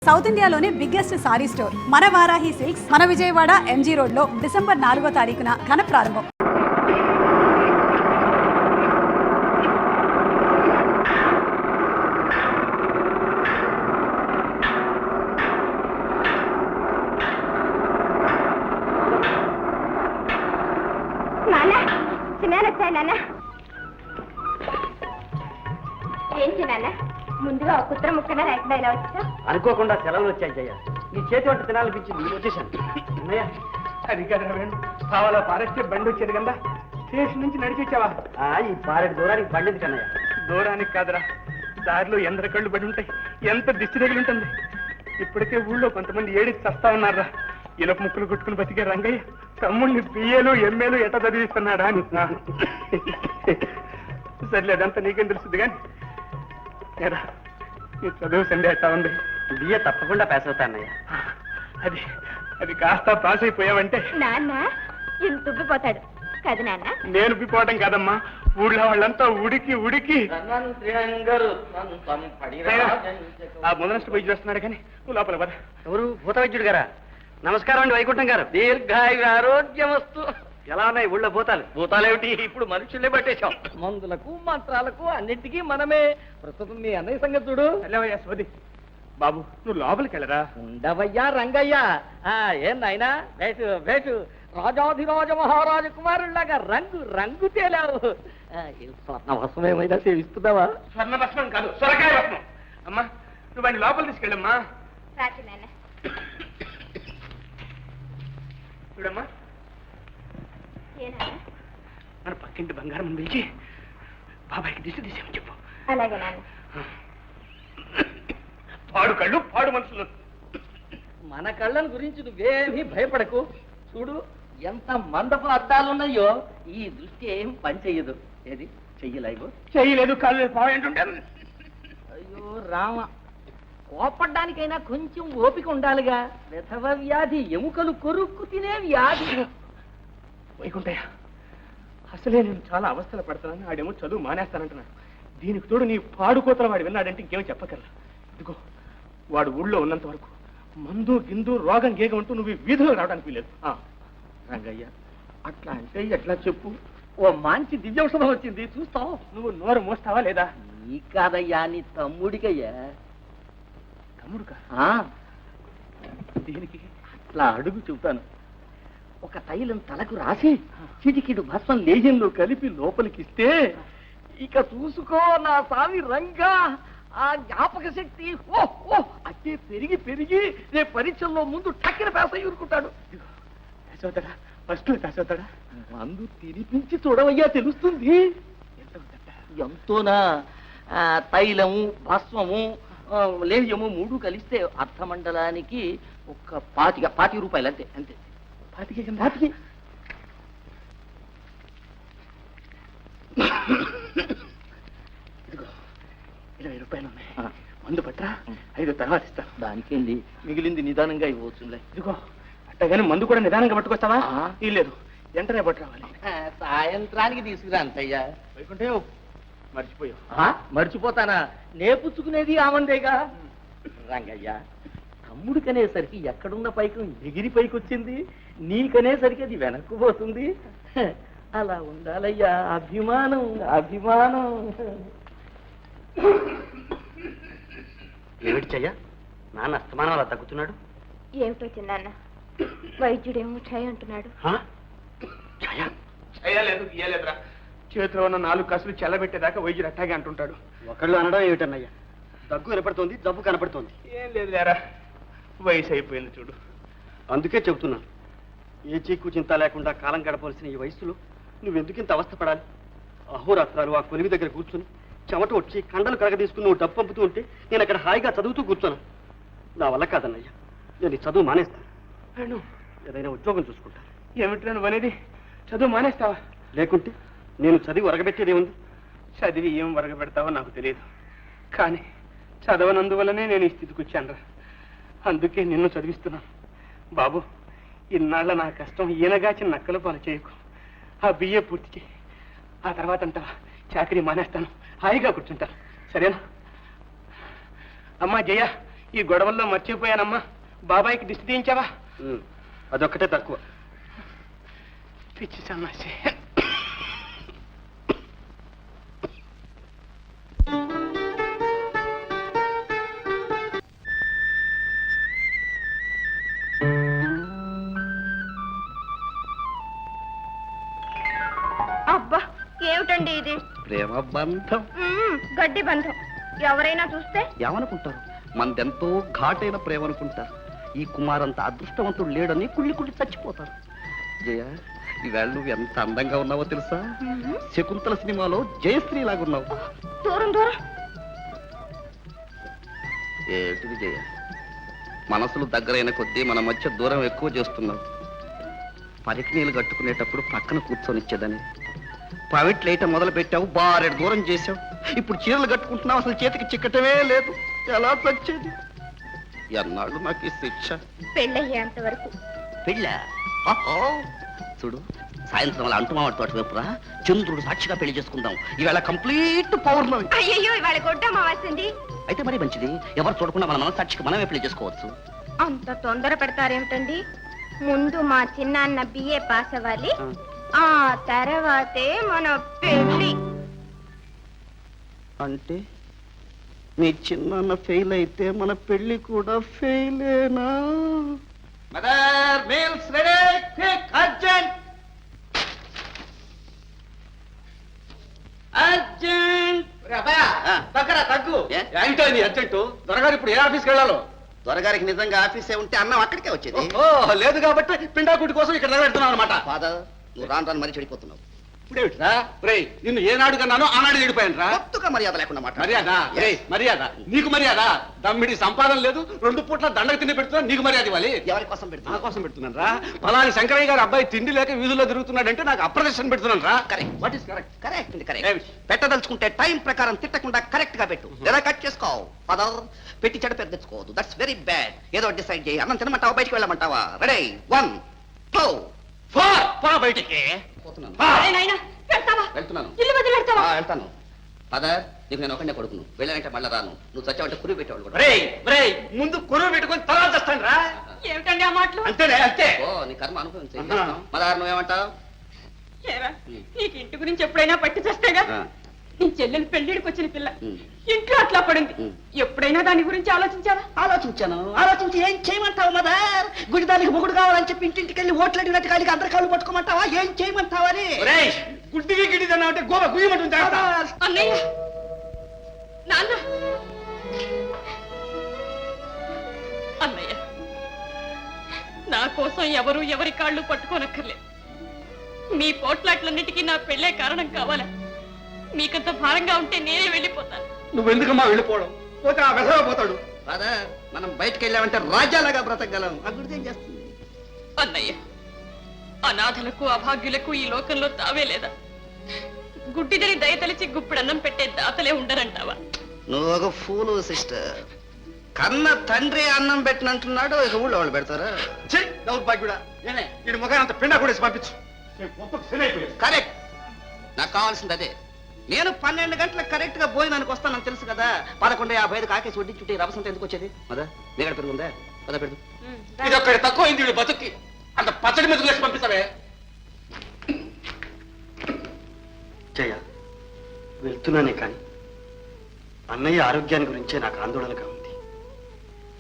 South ఇండియాలోనే biggest sorry store మన Varahi silks మన విజయవాడ ఎంజీ రోడ్ లో డిసెంబర్ 4వ తారీఖున ఘన ప్రారంభం. ఏంటి నాన్న ముందుగా ఒక కుత్ర ముక్కన రేఖ ఇలా వచ్చా అనుకోకుండా సెలవులు వచ్చాయి జయ. నీ చేతి వంట తినాలనిపించింది నేను వచ్చేసాను. అది కదా కావాలా పారేస్తే బండి వచ్చేది కదా స్టేషన్ నుంచి నడిచి వచ్చావా? ఈ పారెడు దూరానికి బండిది కన్నయ్య. దూరానికి కాదురా, దారిలో ఎందర కళ్ళు పడి ఉంటాయి, ఎంత దిష్టి తగిలి ఉంటుంది. ఇప్పటికే ఊళ్ళో కొంతమంది ఏడికి చస్తా ఉన్నారా. ఇనప ముక్కులు కొట్టుకుని బతికే రంగయ్య తమ్ముడిని బిఏలు ఎంఏలు ఎట చదివిస్తున్నాడా అని. సర్లే అదంతా నీకేం తెలుస్తుంది కానీ నీ చదువు సండే ఎట్టా ఉంది? బిఏ తప్పకుండా పాస్ అవుతా అన్నయ్య. అది అది కాస్త పాస్ అయిపోయావంటే నాన్న ఇంత ఉబ్బిపోతాడు కదా నాన్న. నేను ఉబ్బిపోవడం కాదమ్మా, ఊళ్ళో వాళ్ళంతా ఉడికి ఉడికి ఆ మొదలస్ట్ పోయి చేస్తున్నాడు. కానీ నువ్వు లోపల పద. ఎవరు? భూత వైద్యుడు గారా? నమస్కారం అండి వైకుంఠం గారు. దీర్ఘాయు ఆరోగ్యం వస్తూ. ఎలా ఉన్నాయి ఊళ్ళో భూతాలు? భూతాలేమిటి, ఇప్పుడు మనుషులే పట్టేశాం. మందులకు మంత్రాలకు అన్నింటికీ మనమే. ప్రస్తుతం మీ అన్నయ్య సంగతి చూడు. వెళ్ళవయ్యా సోది. బాబు నువ్వు లోపలికి వెళ్ళరా. ఉండవయ్యా రంగయ్య. ఏం నాయనా వేటు వేటు రాజాధిరాజ మహారాజ కుమారుల్లాగా రంగు రంగు తేలావు. స్వర్ణ భస్మం ఏమైనా సేవిస్తున్నావా? స్వర్ణ భస్మం కాదు, సొరకాయ భస్మం. అమ్మా నువ్వు వాడిని లోపల తీసుకెళ్ళమ్మా. రాత్రి నాన్న చూడమ్మా, మన పక్కింటి బంగారం పిలిచి బాబాయ్కి దిశ తీసేమని చెప్పు. అలాగే నాన్న. పాడు కళ్ళు పాడు మనుషులు. మన కళ్ళను గురించి నువ్వేమీ భయపడకు. చూడు ఎంత మందపు అద్దాలున్నాయో, ఈ దృష్టి ఏం పని చెయ్యదు. ఏది చెయ్యలేవు? చెయ్యలేదు, కాళ్ళు పాడంటుంటే. అయ్యో రామ, కోపడ్డానికైనా కొంచెం ఓపిక ఉండాలిగా. విధవ వ్యాధి, ఎముకలు కొరుక్కు తినే వ్యాధి. వైకుంఠయ్య, అసలే నేను చాలా అవస్థలు పడతానని ఆడేమో చదువు మానేస్తానంటున్నాడు. దీనికి తోడు నీ పాడుకోతల వాడు విన్నాడంటే ఇంకేమో చెప్పగలరా. ఇదిగో వాడు ఊళ్ళో ఉన్నంత వరకు మందు గిందు రోగం గేగ ఉంటూ నువ్వు వీధిలో రావడానికి వీలేదు. రంగయ్య అట్లా అంటే ఎట్లా చెప్పు. ఓ మంచి దివ్యౌషధం వచ్చింది, చూస్తావు. నువ్వు నోరు మోస్తావా లేదా? నీ కాదయ్యా, నీ తమ్ముడికయ్యా. తమ్ముడుకా? దీనికి అట్లా అడుగు చెబుతాను. ఒక తైలం తలకు రాసి చిటికిడు భస్మం లేజంలో కలిపి లోపలికిస్తే ఇక చూసుకో నా సామి రంగా. ఆ జ్ఞాపక శక్తి అట్టే పెరిగి పెరిగి రేపు పరీక్షల్లో ముందు టక్కిన పేస ఊరుకుంటాడు. పేసవుతాడా? ఫస్ట్ పేసవుతాడా? మందు తినిపించి చూడవయ్యా, తెలుస్తుంది. ఎంతోనా? తైలము భస్మము లేహ్యము 3 కలిస్తే అర్ధమండలానికి ఒక 25 రూపాయలు అంతే. అంతే 25. ఇదిగో 20 రూపాయలు ఉన్నాయి. మందు పట్రా, 5 తర్వాత ఇస్తాను. దానికేంది, మిగిలింది నిదానంగా ఇవ్వచ్చులే. ఇదిగో అట్టగానే మందు కూడా నిదానంగా పట్టుకొస్తావా? లేదు, వెంటనే పట్టు రావాలి. సాయంత్రానికి తీసుకురా అంతయ్యా. వైకుంఠే మర్చిపోయావు. మర్చిపోతానా? నేపుచ్చుకునేది ఆమందేగా. రంగయ్య, తమ్ముడికనేసరికి ఎక్కడున్న పైకి ఎగిరి పైకి వచ్చింది, నీకనేసరికి అది వెనక్కు పోతుంది. అలా ఉండాలయ్యా, అభిమానం అభిమానం. ఏమిటి చెయ్య, నాన్న అస్తమానం అలా తగ్గుతున్నాడు? ఏమిటో చిన్నాన్న, వైద్యుడేమో ఛాయ్ అంటున్నాడు. చేయలేదు గీయలేదురా, చేతిలో ఉన్న 4 కసులు చెల్లబెట్టేదాకా వైద్యుడు అట్టాగే అంటుంటాడు. ఒకళ్ళు అనడం ఏమిటన్నయ్యా? దగ్గు కనపడుతోంది, జబ్బు కనపడుతోంది. ఏం లేదు లేరా, వయసు అయిపోయింది చూడు. అందుకే చెబుతున్నాను, ఏ చీకు చింత లేకుండా కాలం గడపవలసిన ఈ వయసులో నువ్వెందుకు ఇంత అవస్థపడాలి? అహోరాత్రాలు ఆ కొలివి దగ్గర కూర్చుని చెమట వచ్చి కండలు కరగ తీసుకుని నువ్వు డబ్బు పంపుతూ ఉంటే నేను అక్కడ హాయిగా చదువుతూ కూర్చున్నాను. నా వల్ల కాదన్నయ్యా, నేను ఈ చదువు మానేస్తాను. ఏదైనా ఉద్యోగం చూసుకుంటాను. ఏమిట్రా నువ్వు అనేది? చదువు మానేస్తావా? లేకుంటే నేను చదివి వరగబెట్టేదే ఉంది. చదివి ఏం వరగబెడతావో నాకు తెలియదు, కానీ చదవనందువల్లనే నేను ఈ స్థితికి వచ్చాను రా. అందుకే నిన్ను చదివిస్తున్నాను. బాబు, ఇన్నాళ్ళ నా కష్టం ఈయనగాచిన నక్కల పాలు చేయకు. ఆ బిఏ పూర్తి చేయి, ఆ తర్వాత అంటావా చాకరీ మానేస్తాను, హాయిగా కూర్చుంటాను. సరేనా? అమ్మా జయ, ఈ గొడవల్లో మర్చిపోయానమ్మా. బాబాయ్కి దిష్టి తీయించావా? అదొక్కటే తక్కువ. పిచ్చి సన్నాసి. అబ్బా ఏమిటండి ఇది? ప్రేమ బంధం. గడ్డి బంధం. ఎవరైనా చూస్తే ఏమనుకుంటారు? మనదెంతో ఘాటైన ప్రేమ అనుకుంటారు. ఈ కుమారంత అదృష్టవంతుడు లేడని కుళ్ళి కుళ్ళి చచ్చిపోతారు. జయ, ఈవేళ నువ్వు ఎంత అందంగా ఉన్నావో తెలుసా? శకుంతల సినిమాలో జయశ్రీ లాగున్నావు. దూరం దూరం. ఏంటిది జయ, మనసులు దగ్గరైన కొద్దీ మన మధ్య దూరం ఎక్కువ చేస్తున్నావు. పరికి నీళ్ళు కట్టుకునేటప్పుడు పక్కన కూర్చొనిచ్చేదని ప్రైవేట్ లైట్ మొదలు పెట్టావు, బారెడు దూరం చేసావు. ఇప్పుడు చీరలు కట్టుకుంటున్నావు, అసలు చేతికి చిక్కటమే లేదు. ఎలా చచ్చేది? ఎన్నాళ్ళు నాకు ఈ శిక్ష? పెళ్ళయ్యేంత వరకు. పెళ్ళ? చూడు, సాయంత్రం అలా అంటుమావాడి తోట వైపురా చంద్రుడు సాక్షిగా పెళ్లి చేసుకుందాం. ఈవేళ కంప్లీట్ పౌర్ణమి. అయ్యయ్యో ఇవాళ గొడ్డమావాల్సింది. అయితే మరి మంచిది, ఎవరు చూడకుండా మన మనసాక్షికి మనమే పెళ్లి చేసుకోవచ్చు. అంత తొందర పెడతారేమిటండి? ముందు మా చిన్నాన్న బిఏ పాస్ అవ్వాలి, ఆ తర్వాతే మన పెళ్లి. అంటే మీ చిన్న ఫెయిల్ అయితే మన పెళ్లి కూడా ఫెయిలేనా? Mother meals ready, quick, urgent urgent. తగ్గు. ఏంటో ఇది అర్జెంటు? దొరగారు ఇప్పుడు ఏ ఆఫీస్కి వెళ్ళాలో? దొరగారికి నిజంగా ఆఫీసే ఉంటే అన్నం అక్కడికే వచ్చేది. లేదు కాబట్టి పిండాకుటి కోసం ఇక్కడ నిలబెడుతున్నావు అనమాట. ఫాదర్, నువ్వు రాను రాను మరీ చెడిపోతున్నావు. ఇప్పుడేమిట్రా? రేయ్, నిన్ను ఏనాడు కన్నానో ఆనాడు చెడిపోయాను రా. కొత్తగా మర్యాద లేకుండా మాట. మర్యాద? రేయ్, మర్యాద నీకు మర్యాద? దమ్మిడి సంపాదన లేదు, 2 పూట్ల దండకు తిండి పెడుతున్నా, నీకు మర్యాద ఇవ్వాలి. ఎవరి కోసం నా పెడుతున్నా? కోసం పెడుతున్నాను రా. ఫలాని శంకరయ్య గారు అబ్బాయి తిండి లేక వీధుల్లో తిరుగుతున్నాడంటే నాకు అప్రదర్శన పెడుతున్నాను రా. Correct. What is correct? Correct అండి, ఏమిటి? కరెక్ట్. పెట్టదలుచుకుంటే టైం ప్రకారం తిట్టకుండా కరెక్ట్ గా పెట్టు, లేదా కట్ చేసుకో. ఫాదర్, పెట్టి చెడ పేరు తెచ్చుకోవద్దు. That's very bad. ఏదో డిసైడ్ చేయి. అన్నం తినమంటావా, బయటికి వెళ్ళమంటావా? రెడీ, 1 2 పో బయటికి. పోతున్నాను. పెడతావా? వెళ్తున్నాను. ఇల్లు వదిలి పెడతావా? వెళ్తాను. ఫాదర్, నీకు నేను ఒకటే కొడుకును. వెళ్ళానంటే మళ్ళీ రాను. నువ్వు చచ్చావంటే కురి పెట్టేవాళ్ళు కూడా. రేయ్, రేయ్, ముందు కొరువు పెట్టుకొని తర్వాత వస్తాను రా. ఏమిటండి ఆ మాటలు? అంతేనే, అంతే. ఓ, నీ కర్మ అనుభవించే. మదార్, నువ్వేమంటావు? నీకు ఇంటి గురించి ఎప్పుడైనా పట్టి చేస్తేగా నీ చెల్లెలు పెళ్లిడికి వచ్చిన పిల్ల ఇంట్లో అట్లా పడింది. ఎప్పుడైనా దాని గురించి ఆలోచించావా? ఆలోచించాను. ఆలోచించి ఏం చేయమంటావు మదర్? గుడిదానికి మొగుడు కావాలని చెప్పి ఇంటింటికి వెళ్ళి ఓట్లు అడిగినట్టు కాలికి అందరి కాళ్ళు పట్టుకోమంటావా? ఏం చేయమంటావని? రేయ్, గుడ్డివి గిడ్డిదన్నా అంటే గోవ గుయ్యమంటుంది. అన్నయ్య, నాన్న, అన్నయ్య, నా కోసం ఎవరు ఎవరి కాళ్ళు పట్టుకోనక్కర్లేదు. మీ పోట్లాట్లన్నిటికీ నా పెళ్ళే కారణం కావాలా? మీకంత భారంగా ఉంటే నేనే వెళ్ళిపోతాను. నువ్వెందుకమ్మా వెళ్ళిపోవడం? పోతే ఆ వెధవ పోతాడు. ఫాదర్, మనం బయటకు వెళ్ళామంటే రాజ్యాలుగా బ్రతకగలం. ఆ గుడిది ఏం చేస్తుంది? అన్నయ్య, అనాథలకు అభాగ్యులకు ఈ లోకంలో తావే లేదా? గుడ్డిదని దయతలిచి గుప్పిడన్నం పెట్టే దాతలే ఉండరంటావా? నువ్వు ఒక ఫూలు సిస్టర్. కన్న తండ్రి అన్నం పెట్టినంటున్నాడు, ఇక ఊళ్ళో వాళ్ళు పెడతారా? దౌర్భాగ్యుడా, ఈ ముఖాన్ని అంత పిండా కూడా పంపించు. కరెక్ట్. నాకు కావాల్సింది అదే. నేను 12 గంటలకు కరెక్ట్ గా భోజనానికి వస్తానని తెలుసు కదా. 11:55 ఆకేసి వడ్డించుంటే రవసంత ఎందుకు వచ్చేది? మదా, నీగడ పెరుగుందా? పద పెరుగు. ఇది ఒక్కడి తక్కువ అయింది వీడు బతుక్కి. అంత పచ్చడి మెతుకు వేసి పంపిస్తావే. జయ, వెళ్తున్నానే కానీ అన్నయ్య ఆరోగ్యాన్ని గురించే నాకు ఆందోళనగా ఉంది.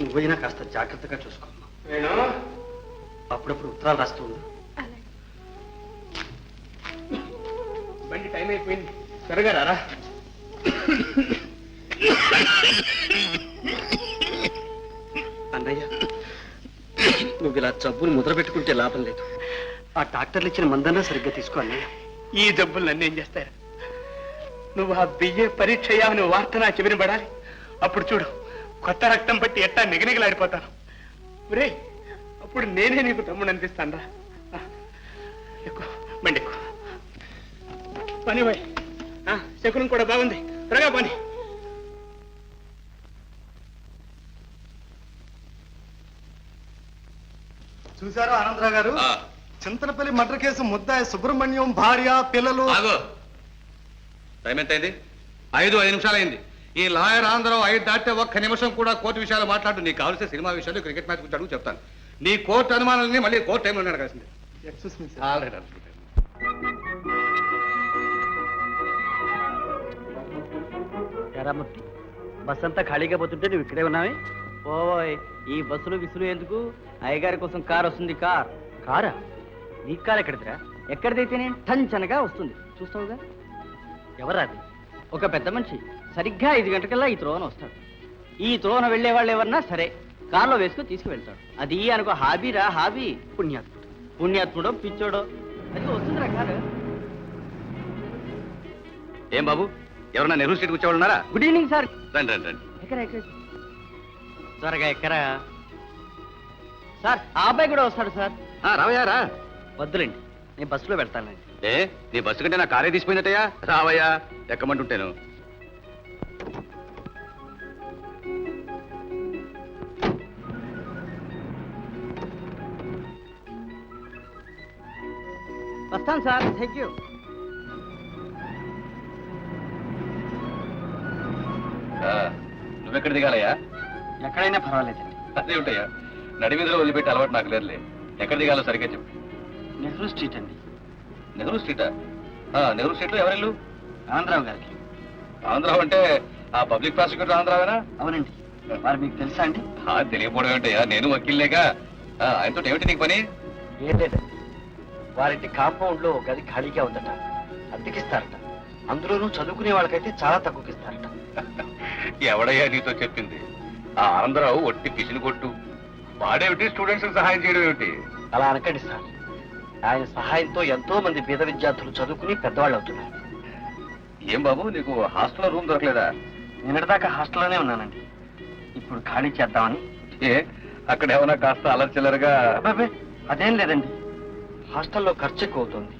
నువ్వైనా కాస్త జాగ్రత్తగా చూసుకోమ్మా. అప్పుడప్పుడు ఉత్తరాలు రాస్తూ ఉండు. బండి టైం అయిపోయింది, త్వరగా రారా. అన్నయ్య, నువ్వు ఇలా జబ్బుని ముద్ర పెట్టుకుంటే లాభం లేదు. ఆ డాక్టర్లు ఇచ్చిన మందన్నా సరిగ్గా తీసుకో అన్నయ్య. ఈ జబ్బులు నన్ను ఏం చేస్తారు? నువ్వు ఆ బియ్యే పరీక్ష అయ్యావని వార్త నా చెవిని పడాలి. అప్పుడు చూడు, కొత్త రక్తం పట్టి ఎట్టా నిగనిగలాడిపోతాను. రే, అప్పుడు నేనే నీకు తమ్ముడు అనిపిస్తాను రా. ఎక్కువ బండి ఎక్కువ పని పోయి. శకునం కూడా బాగుంది, త్వరగా పని. చూసారా ఆనందరావు గారు, చింతలపల్లి మర్డర్ కేసు ముద్దాయి సుబ్రహ్మణ్యం భార్య పిల్లలు. టైం ఎంత అయింది? 5 నిమిషాలు అయింది. ఈ లాయర్ ఆంధ్రం 5 దాటితే ఒక్క నిమిషం కూడా కోర్టు విషయాలు మాట్లాడు. నీకు కావాల్సిన సినిమా విషయాలు, క్రికెట్ మ్యాచ్ గురించి అడుగు చెప్తాను. నీ కోర్టు అనుమానాలని మళ్ళీ కోర్టు టైంలో అడగాల్సింది. Excuse me sir. ఆల్రెడీ అనుకుంటాను. ఎరామూర్తి, బస్ అంతా ఖాళీగా పోతుంటే నువ్వు ఇక్కడే ఉన్నావే? ఓయ్, ఈ బస్సులు విసులు ఎందుకు? అయ్యగారి కోసం కార్ వస్తుంది. కారా? నీ కారు ఎక్కడిదిరా? ఎక్కడిదైతేనే టంచనగా వస్తుంది, చూస్తావుగా. ఎవరా అది? ఒక పెద్ద మనిషి సరిగ్గా 5 గంటకల్లా ఈ త్రోవన వస్తాడు. ఈ త్రోవన వెళ్లే వాళ్ళు ఎవరన్నా సరే కారులో వేసుకుని తీసుకువెళ్తాడు. అది అనుకో హాబీరా, హాబీ. పుణ్యాత్ముడో పిచ్చోడో అది వస్తుందిరా కారు. ఏం బాబు, ఎవరన్నా నెహ్రూ స్ట్రీట్ వచ్చేవాళ్ళు ఉన్నారా? Good evening sir. రండి రండి రండి. ఎక్కరా త్వరగా ఎక్కరా సార్. ఆ అబ్బాయి కూడా వస్తాడు సార్. రావయ్యా రా. వద్దులేండి, నేను బస్సులో పెడతానండి. ఏ, నీ బస్సు కంటే నా కారే తీసిపోయిందటయ్యా. రావయ్యా, ఎక్కమంటుంటేను. వస్తాను సార్. Thank you. నువ్వెక్కడ దిగాలయ్యా? ఎక్కడైనా పర్వాలేదండి. అదే ఉంటాయా, నడిమీదలో వదిలిపెట్టి అలవాటు నాకు లేదులే. ఎక్కడ దిగాలో సరిగ్గా చెప్పు. నెహ్రూ స్ట్రీట్ అండి. నెహ్రూ స్ట్రీటా? నెహ్రూ స్ట్రీట్ లో ఎవరిల్లు? ఆంధ్రావు గారికి. ఆంధ్రావు అంటే ఆ పబ్లిక్ ప్రాసిక్యూటర్ ఆంధ్రావేనా? అవునండి. మరి మీకు తెలుసా అండి? తెలియకపోవడం ఏంటయ్యా, నేను వకీల్లేగా. ఆయనతో ఏమిటి నీకు పని? ఏం లేదండి, వారింటి కాంపౌండ్ లో ఒక గది ఖాళీగా ఉందట, అద్దెకిస్తారట. అందులోనూ చదువుకునే వాళ్ళకైతే చాలా తక్కువకిస్తారట. ఎవడయ్యా నీతో చెప్పింది? ఆ ఆంధ్రావు ఒట్టి పిసిని కొట్టు. వాడేమిటి స్టూడెంట్స్ సహాయం చేయడం ఏమిటి? అలా అనకండి సార్. ఆయన సహాయంతో ఎంతో మంది పేద విద్యార్థులు చదువుకుని పెద్దవాళ్ళు అవుతున్నారు. ఏం బాబు, నీకు హాస్టల్లో రూమ్ దొరకలేదా? నిన్నటిదాకా హాస్టల్లోనే ఉన్నానండి. ఇప్పుడు ఖాళీ చేద్దామని. ఏ, అక్కడ ఏమైనా కాస్త అలర్చిల్లరగా? అబ్బాబే, అదేం లేదండి. హాస్టల్లో ఖర్చు ఎక్కువ అవుతుంది.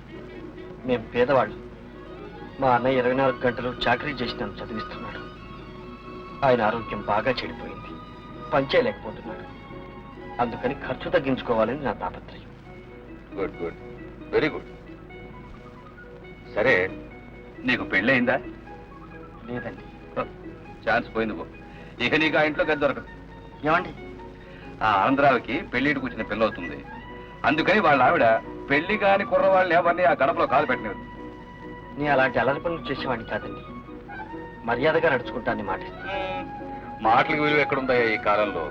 మేము పేదవాళ్ళు. మా అన్నయ్య 24 గంటలు చాకరీ చేసి నన్ను చదివిస్తున్నాడు. ఆయన ఆరోగ్యం బాగా చెడిపోయింది, పనిచేయలేకపోతున్నాడు. అందుకని ఖర్చు తగ్గించుకోవాలని నా తాపత్రయం. Good good, very good. సరే, నీకు పెళ్ళయిందా? లేదండి. ఛాన్స్ పోయింది పో. ఇక నీకు ఆ ఇంట్లో గది దొరకదు. ఏమండి? ఆ ఆంధ్రావికి పెళ్లిటికి వచ్చిన పిల్ల అవుతుంది. అందుకని వాళ్ళ ఆవిడ పెళ్లి కాని కుర్రవాళ్ళని ఎవరిని ఆ గడపలో కాలు పెట్టినది. నేను అలాంటి అలరి పనులు చేసేవాడిని కాదండి. మర్యాదగా నడుచుకుంటానని మాట ఇస్తాను. మాటలకు విలువ ఎక్కడుందా ఈ కాలంలో?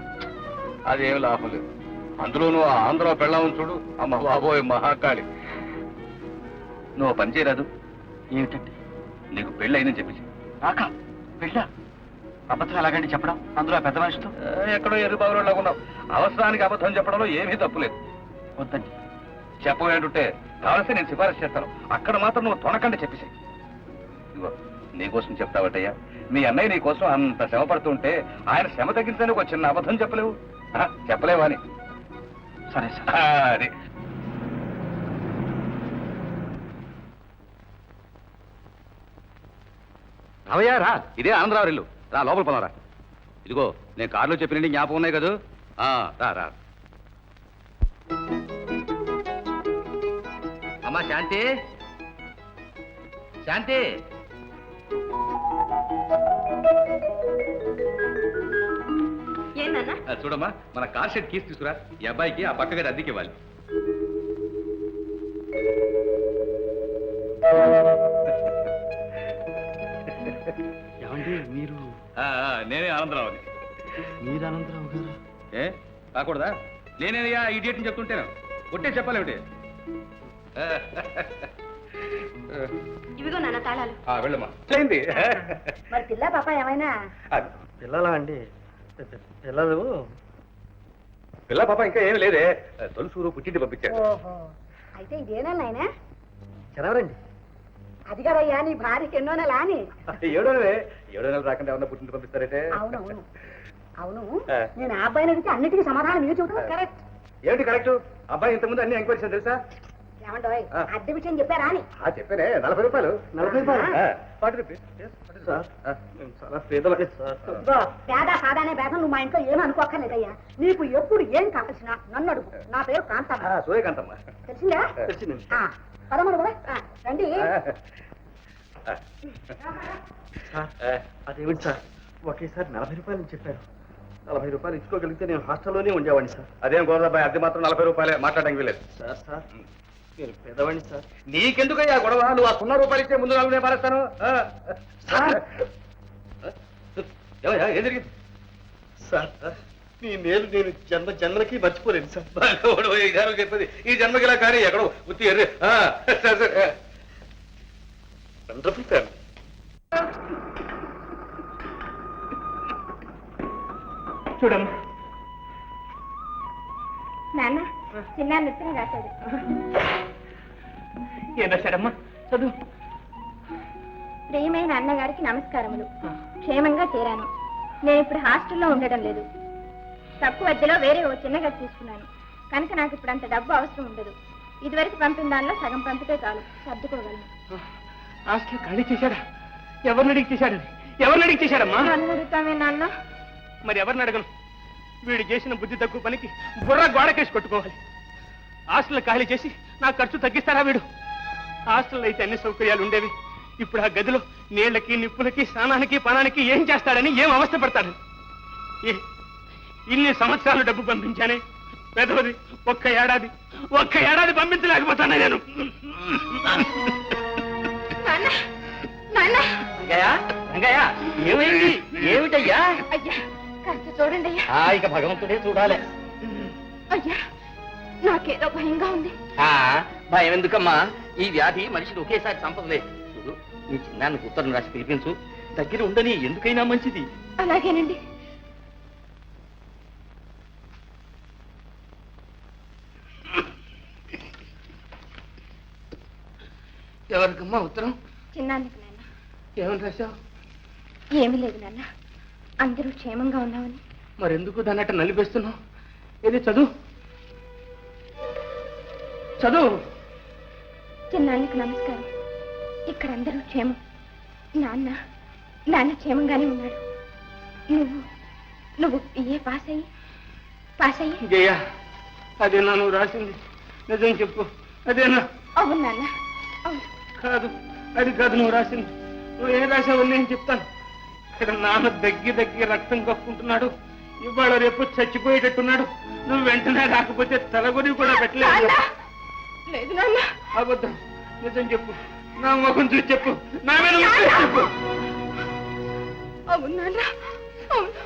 అదేం లాభం లేదు. అందులోనూ ఆ ఆంధ్ర పెళ్ళామని చూడు, అమ్మ బాబోయ్ మహాకాళి. నువ్వు పని చేయరాదు? ఏమిటండి? నీకు పెళ్ళి అయిందని చెప్పేసి. నాకా పెళ్ళా? అబద్ధం ఎలాగండి చెప్పడం, అందులో పెద్ద మనిషితో? ఎక్కడో ఎర్రబాబులాగా ఉన్నావు. అవసరానికి అబద్ధం చెప్పడంలో ఏమీ తప్పులేదు. వద్దండి. చెప్పవేంటుంటే కావలసి నేను సిఫారసు చేస్తాను. అక్కడ మాత్రం నువ్వు తొనకండి చెప్పేసి. ఇదిగో, నీకోసం చెప్తావటయ్యా. మీ అన్నయ్య నీ కోసం అంత శ్రమ పడుతుంటే ఆయన శ్రమ తగ్గించడానికి ఒక చిన్న అబద్ధం చెప్పలేవు? చెప్పలేవా అని? సరే సార్. అది రావయ్యా రా. ఇదే ఆనందరావు ఇల్లు. రా, లోపల పోదారా. ఇదిగో, నేను కారులో చెప్పినండి జ్ఞాపకం ఉన్నాయి కదా. రా రా. అమ్మా శాంతి, శాంతి. ఏందన్నా? చూడమ్మా, మన కార్ షెడ్ కీస్ తీసుకురా. ఈ అబ్బాయికి ఆ పక్క గది అద్దెకి ఇవ్వాలి. ఏమండి మీరు? నేనే ఆనందరావుని. మీరు అనంతరావు గారు? ఏ కాకూడదా? నేనేనయ్యా ఇడియట్ అని చెప్తుంటేను. ఒట్టే చెప్పాలేమిటి? ఇవిగో నాన్న తాళాలు. వెళ్ళమ్మా. అయింది. మరి పిల్ల పాప ఏమైనా? పిల్లలా అండి? పిల్లలు పిల్ల పాప ఇంకా ఏమి లేదే. తొలుసూరు పుట్టింటి పంపించారు. ఓహో, అయితే ఇదేనా నాయనా? చదవరండి. అది కదయ్యా నీ భార్యకి ఎన్నో నెల అని. 7వ నెలే. 7వ నెల రాకుండా ఏమన్నా పుట్టింటి పంపిస్తారంటే? అవునవును అవును. నేను ఆ అబ్బాయిని అడిగితే అన్నిటికీ సమాధానం మీరు చెబుతున్నారు. కరెక్ట్. ఏమిటి కరెక్ట్? అబ్బాయి ఇంతకుముందు అన్ని ఎంక్వైరీ చేశాను తెలుసా? ఏమంటాయ్, అద్దె విషయం చెప్పారా అని? చెప్పానే. 40 రూపాయలు. 40 రూపాయలు? 40 రూపీస్. చాలా పేదవాడి సార్. పేద సాదానే భేదం నువ్వు మా ఇంట్లో ఏమీ అనుకోక్కర్లేదయ్యా. నీకు ఎప్పుడు ఏం కావాల్సిన నన్ను అడుగు. నా పేరు కాంతమ్మ. సూర్యకాంతమ్మ. తెలిసిందా? తెలిసిందండి. పదమూడు కూడా రండి. సార్ అదేమిటి సార్ ఒకేసారి 40 రూపాయలు చెప్పారు. 40 రూపాయలు ఇచ్చుకోగలిగితే నేను హాస్టల్లోనే ఉండేవాడిని సార్. అదేం గోదాబాయ్, అది మాత్రం 40 రూపాయలే, మాట్లాడడానికి వీలేదు. సార్ నేను పెద్దవాడిని సార్. నీకెందుకయ్యా గొడవ? నువ్వు ఆ 0 రూపాయలు ఇచ్చే ముందు 4 నేను మారేస్తాను. ఏం జరిగింది సార్ నీ మేలు నేను జన్మలకి మర్చిపోలేను సార్. ఈ జన్మ చెప్పేది ఈ జన్మకి ఇలా కానీ ఎక్కడో ఉత్తి ఎర్రి. సరే వండర్ఫుల్ ఫ్యామిలీ. చూడమ్మా, నాన్న చిన్న ఉత్తరం రాశాడు. ఏం రాశాడమ్మా? చదువు. ప్రియమైన అన్నగారికి నమస్కారములు. క్షేమంగా చేరాను. నేను ఇప్పుడు హాస్టల్లో ఉండడం లేదు. తక్కువ అద్దెలో వేరే ఓ చిన్న గది తీసుకున్నాను కనుక నాకు ఇప్పుడు అంత డబ్బు అవసరం ఉండదు. ఇదివరకు పంపిన దానిలో సగం పంపితే చాలు, సర్దుకోగలను. హాస్టల్ ఖాళీ చేశాడా? ఎవరిని అడిగి చేశాడమ్మా? నన్ను అడుగుతామే నాన్న. మరి ఎవరిని అడగను? వీడు చేసిన బుద్ధి తక్కువ పనికి బుర్ర గోడకేసి కొట్టుకోవాలి. హాస్టల్ ఖాళీ చేసి నా ఖర్చు తగ్గిస్తారా వీడు? హాస్టల్లో అయితే అన్ని సౌకర్యాలు ఉండేవి. ఇప్పుడు ఆ గదిలో నీళ్లకి నిప్పులకి స్నానానికి పనానికి ఏం చేస్తాడని, ఏం అవస్థ పడతాడని. ఇన్ని సంవత్సరాలు డబ్బు పంపించానే, పెదవది ఒక్క ఏడాది పంపించలేకపోతానే నేను. ఏమైంది? ఏమిటయ్యా? అయ్యా కాస్త చూడండి అయ్యా. ఇక భగవంతుడే చూడాలి. అయ్యా నాకేదో భయంగా ఉంది. భయం ఎందుకమ్మా? ఈ వ్యాధి మనిషిని ఒకేసారి చంపదులే. చూడు, నీ చిన్నాన్ని ఉత్తరం రాసి పిలిపించు. దగ్గర ఉండని, ఎందుకైనా మంచిది. అలాగేనండి. ఎవరికమ్మా ఉత్తరం? చిన్నానికి నాన్న. ఏమని రాశావు? ఏమీ లేదు నాన్న, అందరూ క్షేమంగా ఉన్నామని. మరెందుకు దాన్ని అట్ట నలిపేస్తున్నావు? ఏది చదువు. చిన్నానికి నమస్కారం. ఇక్కడ అందరూ క్షేమం. నాన్న క్షేమంగానే ఉన్నాడు. నువ్వు ఏ పాస్ అయ్యి జయ, అదేనా నువ్వు రాసింది? నిజం చెప్పు, అదేనా? అవును నాన్న, అవును. అది కాదు నువ్వు రాసింది. నువ్వు ఏం రాసావు నేను చెప్తాను. ఇక్కడ నాన్న దగ్గి రక్తం కప్పుకుంటున్నాడు. ఇవాళ రేపు చచ్చిపోయేటట్టున్నాడు. నువ్వు వెంటనే రాకపోతే తలగొని కూడా పెట్టలేదు. లేదు నాన్న. అబద్ధం. నిజం చెప్పు, నా ముఖం చూసి చెప్పు, నా మీద ముఖం చెప్పు. అవును నాన్న, అవును.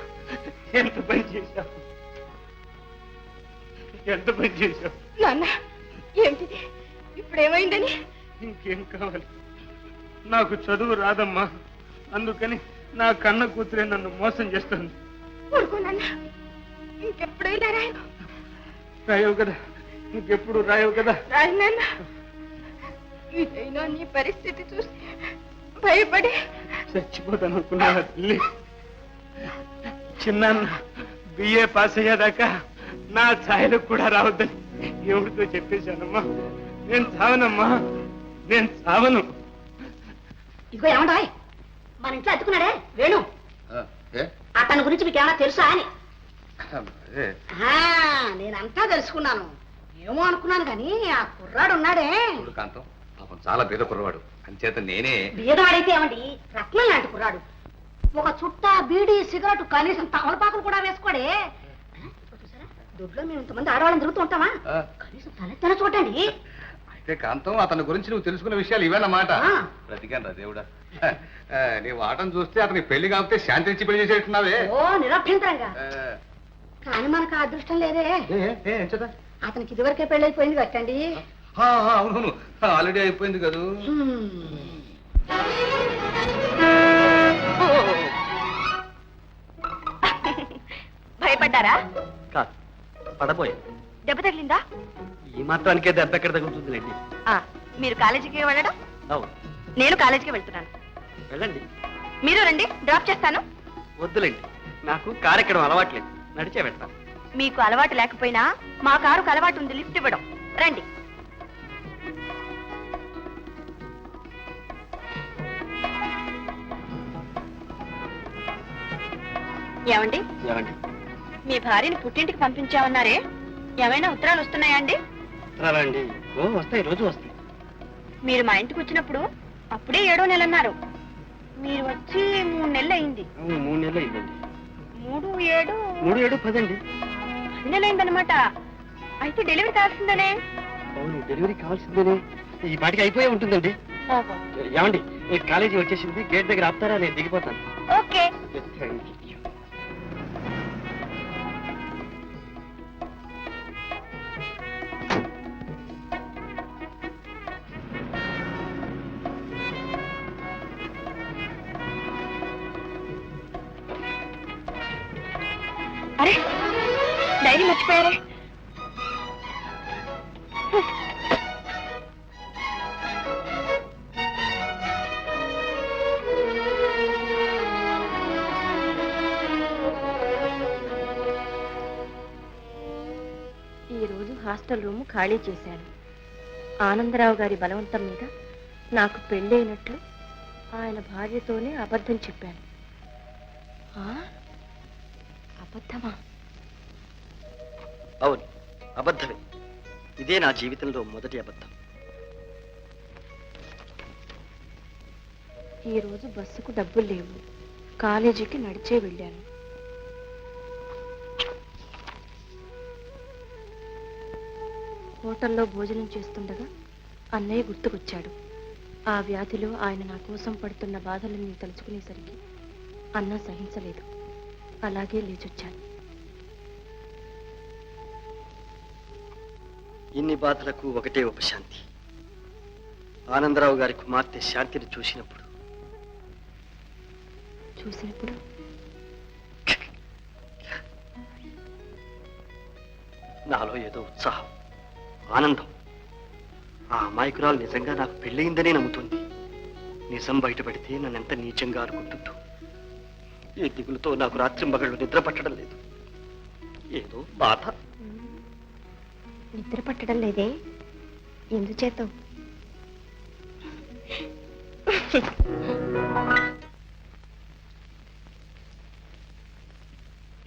ఎంత పని చేశావు నాన్న. ఏమిటిది? ఇప్పుడేమైందని? ఇంకేం కావాలి? నాకు చదువు రాదమ్మా, అందుకని నా కన్న కూతురే నన్ను మోసం చేస్తుంది. ఊరుకో నాన్న, ఇంకెప్పుడైనా రాయవు కదా, ఇంకెప్పుడు రాయవు కదా. రాయి నాన్న. ఇదైనా నీ పరిస్థితి చూసి భయపడి చచ్చిపోతాను అనుకున్నా తల్లి. చిన్నాన్న బిఏ పాస్ అయ్యేదాకా నా ఛాయలకు కూడా రావద్దని ఎవరితో చెప్పేశానమ్మా. నేను చావను. ఇదిగో ఏమంటాయ్, మన ఇంట్లో అతుకున్నాడే వేణు, అతని గురించి మీకు ఏమైనా తెలుసా అని. నేనంతా తెలుసుకున్నాను. ఏమో అనుకున్నాను కానీ ఆ కుర్రాడు ఉన్నాడే. కాంతం పాపం చాలా బీద కుర్రవాడు, అంచేత నేనే. బీదవాడైతే ఏమండి, రత్నం లాంటి కుర్రాడు. ఒక చుట్ట బీడి సిగరెట్ కనీసం తమలపాకులు కూడా వేసుకోడే. చూసారా, దొడ్లో మేము ఇంతమంది ఆడవాళ్ళని తిరుగుతూ ఉంటామా? కనీసం తలెత్తన చూడండి. అయితే కాంతం, అతని గురించి నువ్వు తెలుసుకున్న విషయాలు ఇవేనమాట. బ్రతికాను రా దేవుడా. నీ వాటం చూస్తే అతనికి పెళ్లి కాకపోతే శాంతించి పెళ్లి చేసేట్టున్నావే. ఓ నిరభ్యంతరంగా. కానీ మనకు ఆ అదృష్టం లేదే. అతనికి ఇదివరకే పెళ్ళైపోయింది కట్టండి. అవునవును, ఆల్రెడీ అయిపోయింది కదా. భయపడ్డారా? కాదు, పడబోయే. దెబ్బ తగిలిందా? ఈ మాత్రానికే దెబ్బ ఎక్కడ తగ్గుతుందిలేండి. మీరు కాలేజీకి వెళ్ళడం, అవును, నేను కాలేజీకి వెళ్తున్నాను. వెళ్ళండి. మీరు రండి, డ్రాప్ చేస్తాను. వద్దులేండి, నాకు కారు ఎక్కడం అలవాట్లేదు, నడిచే వెళ్తాను. మీకు అలవాటు లేకపోయినా మా కారుకు అలవాటు ఉంది లిఫ్ట్ ఇవ్వడం. రండి. ఏమండి, మీ భార్యని పుట్టింటికి పంపించామన్నారే, ఏమైనా ఉత్తరాలు వస్తున్నాయా అండి? వస్తాయి, రోజు వస్తాయి. మీరు మా ఇంటికి వచ్చినప్పుడు అప్పుడే 7వ నెల అన్నారు. మీరు వచ్చి 3 నెలలు అయింది. 3 నెలలు అయిందండి. 3, 7 3, 7, 10 అండి. 10 నెలలు అయిందనమాట. అయితే డెలివరీ కావాల్సిందనే. అవును, డెలివరీ కావాల్సిందేనే. ఈ పాటికి అయిపోయే ఉంటుందండి. ఓహో, ఏమండి, కాలేజీ వచ్చేసింది, గేట్ దగ్గర ఆపుతారా? నేను దిగిపోతాను. ఓకే. అరే, డైరీ మర్చిపోయారే. ఈరోజు హాస్టల్ రూమ్ ఖాళీ చేశాను. ఆనందరావు గారి బలవంతం మీద నాకు పెళ్ళైనట్లు ఆయన భార్యతోనే అబద్ధం చెప్పాను. అబద్ధమా? అవును, అబద్ధమే. ఇదే నా జీవితంలో మొదటి అబద్ధం. ఈరోజు బస్సుకు డబ్బులు లేవు. కాలేజీకి నడిచే వెళ్ళాను. హోటల్లో భోజనం చేస్తుండగా అన్నయ్య గుర్తుకొచ్చాడు. ఆ వ్యాధిలో ఆయన నా కోసం పడుతున్న బాధలన్నీ తలుచుకునేసరికి అన్న సహించలేదు. అలాగే లేచొచ్చాను. ఇన్ని బాధలకు ఒకటే ఉపశాంతి. ఆనందరావు గారి కుమార్తె శాంతిని చూసినప్పుడు నాలో ఏదో ఉత్సాహం, ఆనందం. ఆ అమాయకురాలు నిజంగా నాకు పెళ్ళయిందనే నమ్ముతుంది. నిజం బయటపడితే నన్నెంత నీచంగా అనుకుంటుందో. ఈ దిగులతో నాకు రాత్రింబగళ్ళు నిద్ర పట్టడం లేదు. ఏదో బాధ. నిద్ర పట్టడం లేదే? ఎందుచేత?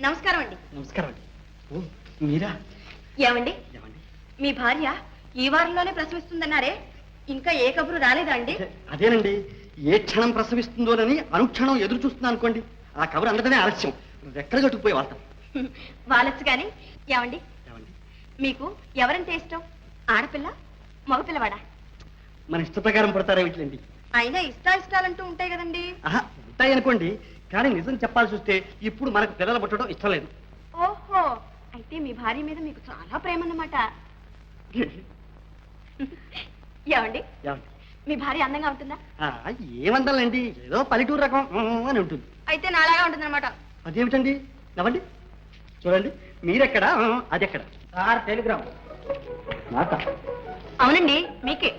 నమస్కారం అండి. నమస్కారం అండి. ఓ, మీరా? ఏమండి, మీ భార్య ఈ వారంలోనే ప్రసవిస్తుందన్నారే, ఇంకా ఏ కబురు రాలేదా అండి? అదేనండి, ఏ క్షణం ప్రసవిస్తుందోనని అనుక్షణం ఎదురు చూస్తున్నా అనుకోండి. ఆ కబురు అందడమే ఆలస్యం. రెక్కలు కట్టుకుపోయి వాళ్తాం. వాళ్ళొచ్చు కానీ. ఏమండి, మీకు ఎవరంటే ఇష్టం? ఆడపిల్ల, మగపిల్లవాడా? మన ఇష్ట ప్రకారం పడతారా వీటిలండి? అయినా ఇష్టాలంటూ ఉంటాయి కదండి. ఉంటాయి అనుకోండి, కానీ నిజం చెప్పాల్సి వస్తే ఇప్పుడు మనకు పిల్లలు పుట్టడం ఇష్టం లేదు. ఓహో, అయితే మీ భార్య మీద మీకు చాలా ప్రేమ అన్నమాట. ఏమండి, మీ భార్య అందంగా ఉంటుందా? ఏమందాలండి, ఏదో పల్లెటూరు రకం అని ఉంటుంది. అయితే నాలాగా ఉంటుందన్నమాట. అదేమిటండి? నవ్వండి, చూడండి. మీరెక్కడా, అదెక్కడ? టెలిగ్రామ్. అవునండి, మీకే.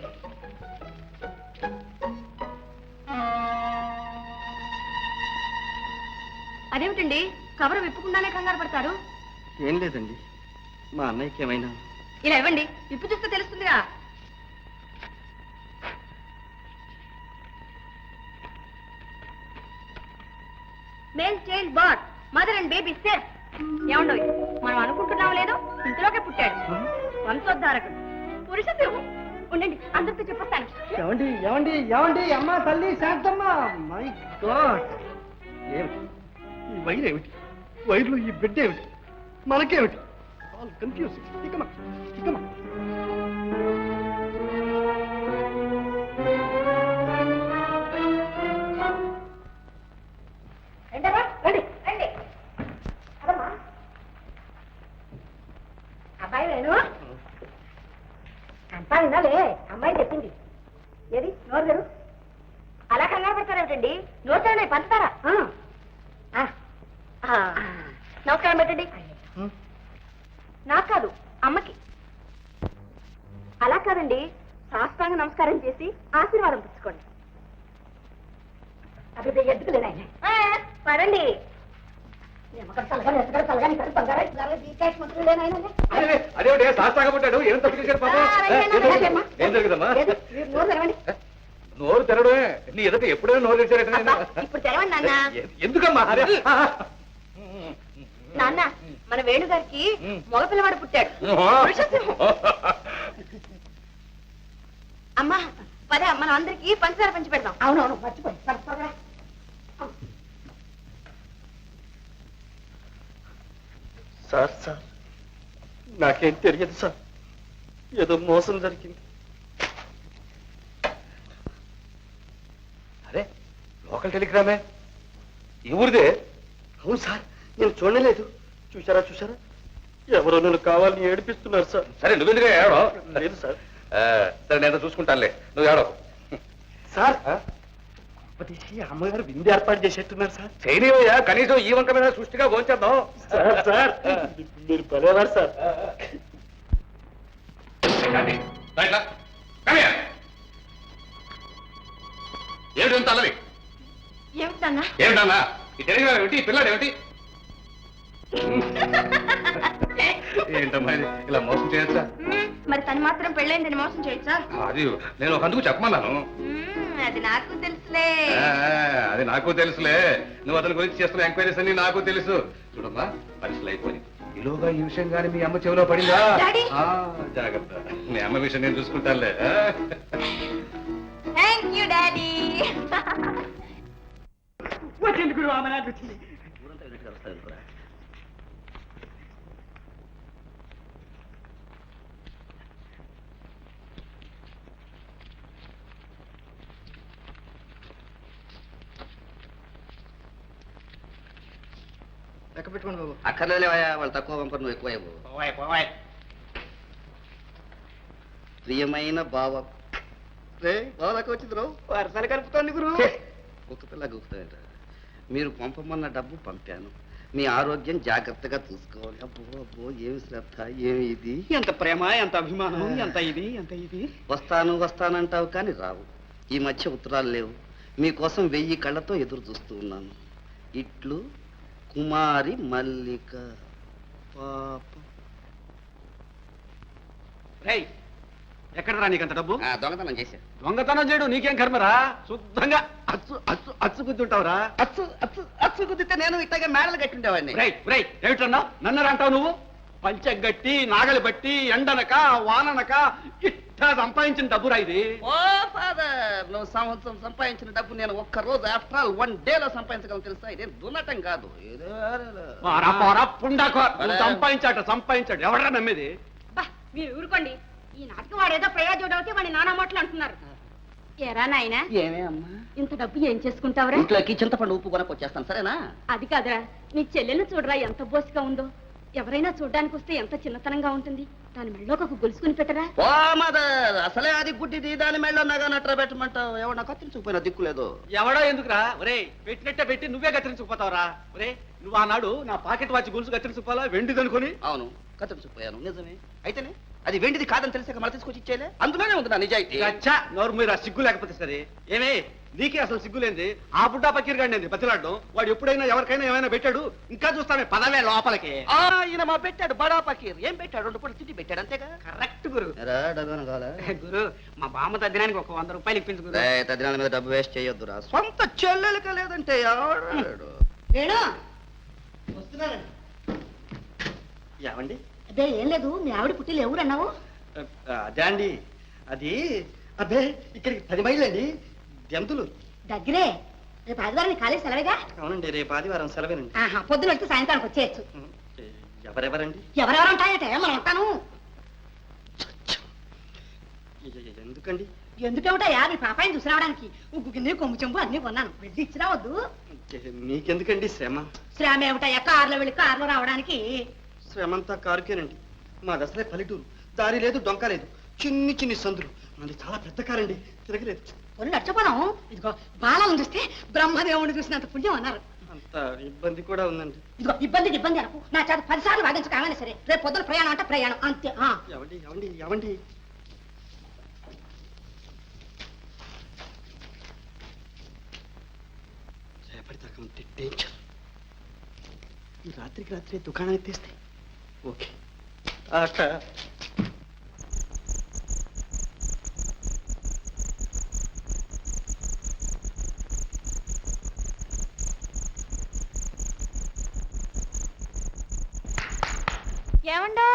అదేమిటండి, కవర్ విప్పుకుండానే కంగారు పడతారు? ఏం లేదండి, మా అన్నయ్యకి ఏమైనా. ఇలా ఇవ్వండి, విప్పు చూస్తే తెలుస్తుందిగా. Male child but, mother and baby safe. ఏమండో, మనం అనుకుంటున్నాం లేదో ఇంతలోకే పుట్టాడు. వంశోద్ధారకుడు, పురుష సింహం. ఉండండి, అందరితో చెప్పొస్తాను. ఏమండి ఏమండి ఏమండి, అమ్మ తల్లి శాంతమ్మ. మై గాడ్, ఏమిటి ఈ వైర్? ఏమిటి వైర్లు? ఈ బిడ్డ ఏమిటి? మనకేమిటి? All confuse. ఇకమా ఇకమా. అబ్బాయి వేణు, అంతా వినాలే. అమ్మాయి చెప్పింది. ఏది నోరు గారు? అలా కంగారు పడతారేమిటండి? నోచానే పంచుతారా? నమస్కారం పెట్టండి. నాకు కాదు, అమ్మకి. అలా కాదండి, సాష్టాంగ నమస్కారం చేసి ఆశీర్వాదం పుచ్చుకోండి. అది ఎద్దుకులేనా? పదండి. అదేమిటి శాస్త్రంగా పుట్టాడు? ఏం తప్పు చేశాడు పాపం? ఏం జరుగుదమ్మా? నోరు తెరడమే. నీ ఎదుట ఎప్పుడైనా నోరు తెరిచారట. ఇప్పుడు తెరవండి నాన్న. ఎందుకమ్మా? నాన్న, మన వేణుగారికి మగపిల్లవాడు పుట్టాడు. అమ్మా, పదే మనం అందరికి పంచదార పంచి పెడదాం. అవునవును మర్చిపోయి త్వరగా. సార్ సార్ నాకేం తెలియదు సార్, ఏదో మోసం జరిగింది. అరే లోకల్ టెలిగ్రామే, ఈ ఊరిదే. అవును సార్, నేను చూడలేదు. చూసారా చూసారా, ఎవరో నన్ను కావాలని ఏడిపిస్తున్నారు సార్. సరే నువ్వెందుకు ఏడో? లేదు సార్. సరే నేను చూసుకుంటానులే, నువ్వు ఏడో. సార్ అమ్మగారు విందు ఏర్పాటు చేసేట్టున్నారు సార్. చేయనివయ్యా, కనీసం ఈ వంక మీద సృష్టిగా భోంచేద్దాం. సార్ సార్ మీరు పదేవారు సార్. ఏమిటి అల్లరి? ఏమిటన్నా? ఏమిటన్నా ఈ టెలిగ్రామ్ ఏమిటి, ఈ పిల్లాడు ఏమిటి? ఏంటమ్మా ఇది, ఇలా మోసం చేయొచ్చా? మరి తను మాత్రం పెళ్ళైందని మోసం చేయొచ్చా? అది నేను ఒక అందుకు చెప్పమన్నాను. అది నాకు తెలుసులే. అది నాకు తెలుసులే, నువ్వు అతని గురించి చేస్తున్న ఎంక్వైరీస్ అన్ని నాకు తెలుసు. చూడమ్మా పరిస్థితులు అయిపోయి ఈలోగా ఈ విషయం కానీ మీ అమ్మ చెవిలో పడిందా? డాడీ! జాగ్రత్త, మీ అమ్మ విషయం నేను చూసుకుంటానులే. Thank you daddy. వచ్చింది గురువు, ఆమె నాకు వచ్చింది. లెక్క పెట్టుకోండి బాబు. అక్కర్లేవయ్యా, వాళ్ళు తక్కువ పంపరు, నువ్వు ఎక్కువ. ప్రియమైన బావ రే బావలకు వచ్చింది రావు, వరసలు కలుపుతోంది గురువు. గుర్తుపిల్ల గుర్తుపేట. మీరు పంపమన్న డబ్బు పంపాను, మీ ఆరోగ్యం జాగ్రత్తగా చూసుకోవాలి. అబ్బో అబ్బో ఏమి శ్రద్ధ, ఏమి ఇది. ఎంత ప్రేమ, ఎంత అభిమానం, ఎంత ఇది ఎంత ఇది. వస్తానంటావు కానీ రావు. ఈ మధ్య ఉత్తరాలు లేవు. మీకోసం 1000 కళ్ళతో ఎదురు చూస్తూ ఉన్నాను. ఇట్లు కుమారి మల్లిక. పాప రై ఎక్కడరా నీకంత డబ్బు? దొంగతనం చేశా. దొంగతనం చేయడం నీకేం కర్మరా, శుద్ధంగా అచ్చు గుద్దుంటావురా. అచ్చు కుదిరితే నేను ఇట్టగా మేడలు కట్టుండేవాడిని. ఏమిటన్నా నన్నరా అంటావు నువ్వు? పంచగట్టి నాగలి బట్టి ఎండనక వాననక ఇట్టా సంపాదించిన డబ్బురా ఇది. ఓ ఫాదర్, నువ్వు సంవత్సరం సంపాదించిన డబ్బు నేను ఒక్క రోజు ఆఫ్టర్ ఆల్ 1 డేలో సంపాదించగలను తెలుసా? ఇదేం దున్నటం కాదు. సంపాదించాడు ఎవడరా నమ్మేది? మీరు ఊరుకోండి. ఈ నాటకం వాడేదో ప్రయోజనం అవుతే వాడి నానా మాటలు అంటున్నారు. ఎరా నాయనా, ఏమే అమ్మా, ఇంత డబ్బు ఏం చేసుకుంటావురా? ఇంట్లోకి చింతపండు ఉప్పు కొనకొచ్చేస్తాను, సరేనా? అది కాదురా, నీ చెల్లెల్ని చూడరా ఎంత బోసిగా ఉందో. ఎవరైనా చూడ్డానికి వస్తే ఎంత చిన్నతనంగా ఉంటుంది. దాని మెళ్ళలోకి ఒక గొలుసుకుని పెట్టరా. ఓ మదర్, అసలే అది గుడ్డిది, దాని మెళ్ళ నగా నట్ర పెట్టమంటావు. ఎవరు నాకు కత్తిరించుకుపోయినా దిక్కులేదు. ఎవడో ఎందుకురా? ఒరే పెట్టినట్టే పెట్టి నువ్వే కత్తిరించుకుపోతావురా. ఒరే నువ్వు ఆనాడు నా పాకెట్ వాచ్ గొలుసు కత్తిరించుకోవాలా, వెండిదనుకొని. అవును కత్తిరించుకుపోయాను, నిజమే. అయితేనే అది వెండిది కాదని తెలిసాక మళ్ళీ తీసుకొచ్చి ఇచ్చేలే. అందులోనే ఉంది నా నిజాయితీ. అచ్చా నోరు మీరు ఆ సిగ్గు లేకపోతే సరే. ఏమే నీకే అసలు సిగ్గులేంది? ఆ బుడ్డా పకీర్ గాండి బతిలాడడం. వాడు ఎప్పుడైనా ఎవరికైనా ఏమైనా పెట్టాడు? ఇంకా చూస్తామే పదవే లోపలికి. ఈయన మా పెట్టాడు బడా పకీర్. ఏం పెట్టాడు? 2 పూటలు తిండి పెట్టాడు, అంతేగా? కరెక్ట్ గురు. గురు, మా బామ్మ తద్దినానికి ఒక 100 రూపాయలు ఇప్పించు గురు. తద్దినాల మీద డబ్బు వేస్ట్ చేయొద్దురా. సొంత చెల్లెలక లేదంటే ఎవడాడు? వేణు, వస్తున్నానండి. ఏమండి? అదే ఏం లేదు. మీ ఆవిడ పుట్టిలు ఎవరన్నావు? అదే అండి, అది అదే ఇక్కడికి 10 మైళ్ళు అండి, జంతులు. దగ్గరే. రేపు ఆదివారం కాలేజ్ సెలవేగా? అవునండి, రేపు ఆదివారం సెలవేనండి. పొద్దున వెళ్తే సాయంత్రానికి వచ్చేయచ్చు. ఎవరెవరండి? ఎవరెవరు ఉంటాయటే మనం ఉంటాను. ఎందుకండి? ఎందుకేమిటయా, నీ పాపాయిని చూసి రావడానికి ఉగ్గు గిన్నె కొమ్ము చెంబు అన్ని కొన్నాను. వెళ్ళి ఇచ్చి రావద్దు. మీకెందుకండి శ్రమ? శ్రమ ఏమిటయ్యా, కారులో వెళ్ళి కారులో రావడానికి. శ్రమంతా కారుకేనండి. మాది అసలే పల్లెటూరు, దారి లేదు డొంక లేదు, చిన్ని చిన్ని సందులు. మనది చాలా పెద్ద కారండి, తిరగలేదు. కొన్ని నడిచిపోదాం. ఇదిగో బాలను చూస్తే బ్రహ్మదేవుని చూసినంత పుణ్యం అన్నారు. అంత ఇబ్బంది కూడా ఉందండి. ఇదిగో ఇబ్బందికి ఇబ్బంది అనుకో. నా చేత 10 సార్లు వాదించు కాగానే సరే. రేపు పొద్దున ప్రయాణం అంటే ప్రయాణం అంతే. ఎవండి ఎవండి ఎవండి రేపటిదాకా ఉంటే డేంజర్. ఈ రాత్రికి రాత్రి దుకాణం ఎత్తేస్తే ఓకే. ఏమండో